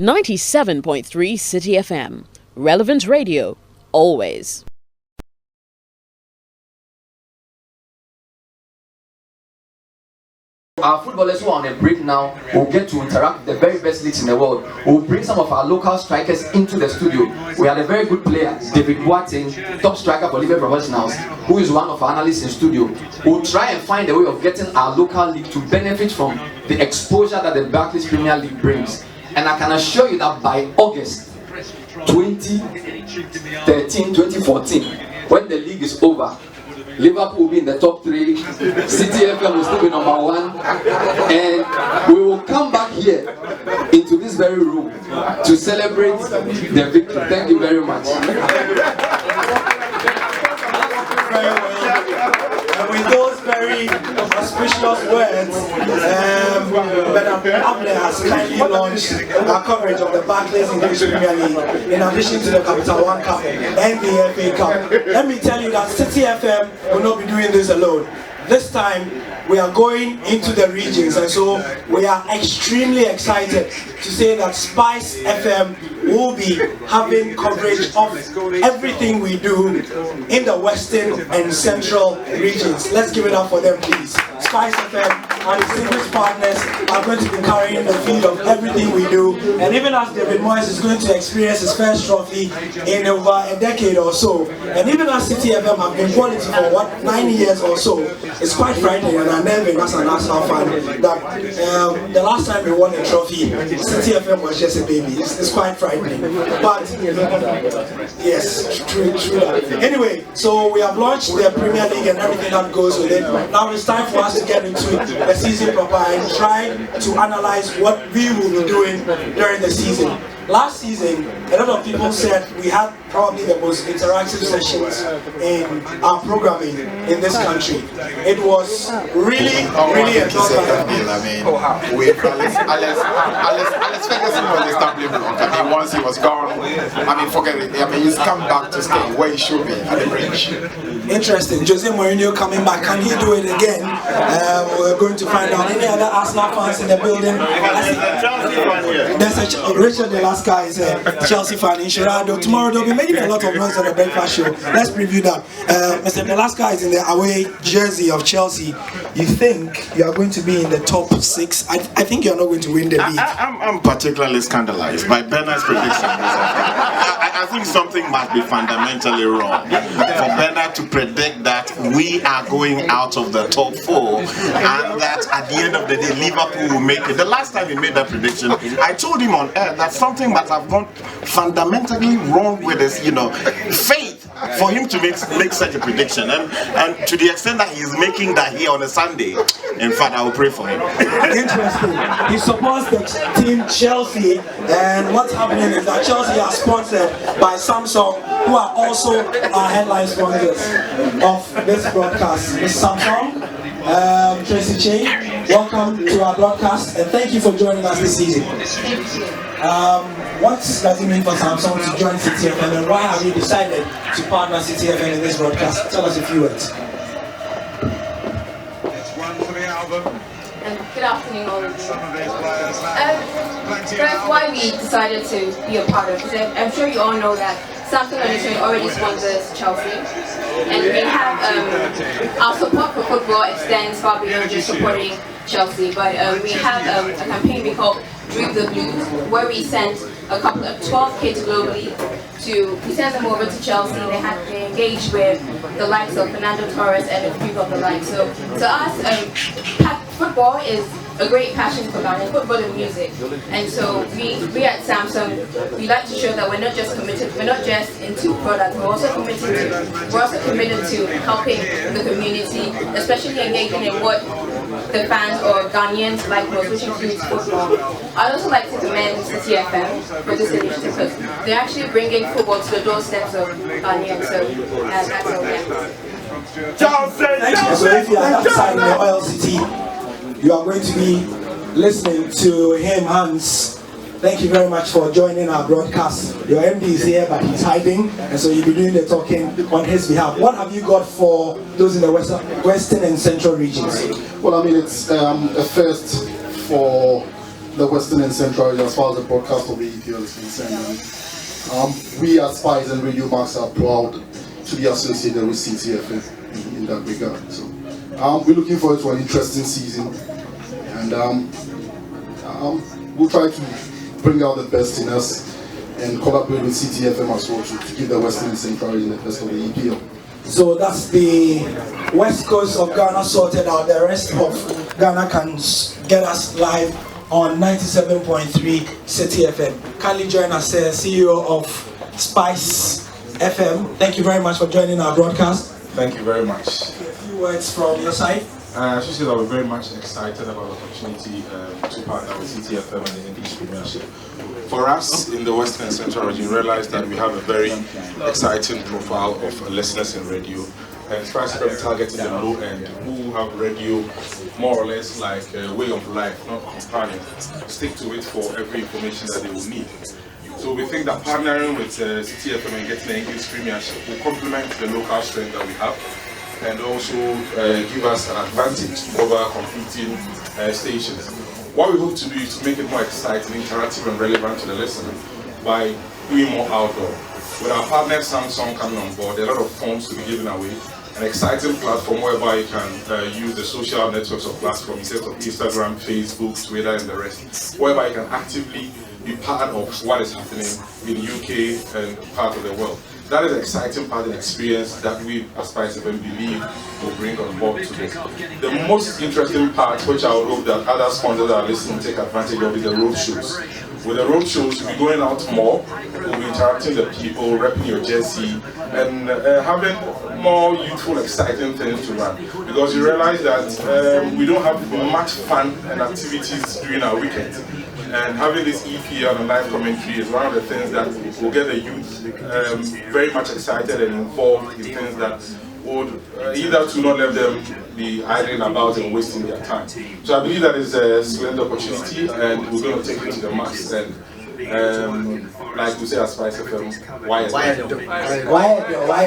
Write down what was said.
97.3 Citi FM. Relevant radio, always. Our footballers who are on a break now will get to interact with the very best leagues in the world. We'll bring some of our local strikers into the studio. We had a very good player, David Boateng, top striker for Liverpool Professionals, who is one of our analysts in studio. We'll try and find a way of getting our local league to benefit from the exposure that the Barclays Premier League brings. And I can assure you that by August 2014, when the league is over, Liverpool will be in the top 3, Citi FM will still be number 1, and we will come back here into this very room to celebrate the victory. Thank you very much. And with those very auspicious words, Madam Abner has kindly launched our coverage of the Barclays English Premier League in addition to the Capital One Cup and the FA Cup. Let me tell you that Citi FM will not be doing this alone. This time we are going into the regions, and so we are extremely excited to say that Spice FM will be having coverage of everything we do in the Western and Central regions. Let's give it up for them, please. Spice FM and its English partners are going to be carrying the feed of everything we do, and even as David Moyes is going to experience his first trophy in over a decade or so, and even as Citi FM have been quality for what, 9 years or so, it's quite frightening, and I'm nervous as an Arsenal fan that the last time we won a trophy, Citi FM was just a baby. It's quite frightening, but yes, true that. Anyway, so we have launched the Premier League and everything that goes with it. Now it's time for us to get into the season proper and try to analyze what we will be doing during the season. Last season, a lot of people said we had probably the most interactive sessions in our programming in this country. It was really enjoyable. Alex Ferguson was the stumbling block. I mean, once he was gone, forget it. He's come back to stay where he should be, at the bridge. Interesting. Jose Mourinho coming back. Can he do it again? We're going to find out. Any other Arsenal fans in the building? There's a Richard Delaska is a Chelsea fan in Sherrado. Tomorrow they'll be making a lot of noise on the breakfast show. Let's preview that. Mr. Delaska is in the away jersey of Chelsea. You think you are going to be in the top 6? I think you're not going to win the league. I'm particularly scandalized by Bernard's prediction. I think something must be fundamentally wrong for Bernard to predict that we are going out of the top 4 and that at the end of the day Liverpool will make it. The last time he made that prediction, I told him on air that something must have gone fundamentally wrong with his, faith for him to make such a prediction. And to the extent that he's making that here on a Sunday, in fact, I will pray for him. Interesting. He supports the team Chelsea, and what's happening is that Chelsea are sponsored by Samsung, who are also our headline sponsors of this broadcast. Ms. Samsung, Tracy Chain, welcome to our broadcast, and thank you for joining us this season. What does it mean for Samsung to join Citi FM, and why have you decided to partner Citi FM in this broadcast? Tell us a few words. Good afternoon, all of you. First, why we decided to be a part of it. I'm sure you all know that Samsung already sponsors Chelsea, and we have our support for football extends far beyond just supporting Chelsea, but we have a campaign we call Dream the Blues, where we send a couple of 12 kids globally we send them over to Chelsea. They engage with the likes of Fernando Torres and a few of the likes. So to us, football is a great passion for Ghana, football and music. And so we at Samsung, we like to show that we're not just into product, we're also committed to helping the community, especially engaging in what the fans or Ghanaians like most, which includes football. I'd also like to commend Citi FM for this initiative because they're actually bringing football to the doorsteps of Ghanaians. So that's all we have. Thank you. So if you are outside in the Oil City, you are going to be listening to him, Hans. Thank you very much for joining our broadcast. Your MD is here, but he's hiding, and so you'll be doing the talking on his behalf. What have you got for those in the Western and Central regions? Well, it's a first for the Western and Central region as far as the broadcast of the EPL is concerned. We at Spice and Radio Max are proud to be associated with Citi FM in that regard. So we're looking forward to an interesting season, and we'll try to bring out the best in us and collaborate with Citi FM as well to give the Western and Central region the best of the EPL. So that's the west coast of Ghana sorted out. The rest of Ghana can get us live on 97.3 Citi FM. Kindly join us, CEO of Spice FM. Thank you very much for joining our broadcast. Thank you very much. A few words from your side. I should say that we're very much excited about the opportunity to partner with Citi FM and the English Premiership. For us in the Western and Central region, we realize that we have a very exciting profile of listeners in radio. And Spice FM targeting the low end who have radio more or less like a way of life, not companion. Stick to it for every information that they will need. So we think that partnering with Citi FM and getting the English Premiership will complement the local strength that we have, and also give us an advantage over competing stations. What we hope to do is to make it more exciting, interactive and relevant to the listener by doing more outdoor. With our partner Samsung coming on board, there are a lot of forms to be given away. An exciting platform whereby you can use the social networks of platforms instead of Instagram, Facebook, Twitter and the rest, whereby you can actively be part of what is happening in the UK and part of the world. That is an exciting part of the experience that we as Spice FM believe will bring on board today. The most interesting part, which I would hope that other sponsors that are listening take advantage of, is the road shows. With the road shows, you'll be going out more, we'll be interacting with the people, repping your jersey, and having more youthful, exciting things to run. Because you realize that we don't have much fun and activities during our weekends. And having this EPL and live commentary is one of the things that will get the youth very much excited and involved in things that would either to not let them be idling about and wasting their time. So I believe that is a splendid opportunity, and we're going to take it to the max. And like we say at Spice FM, why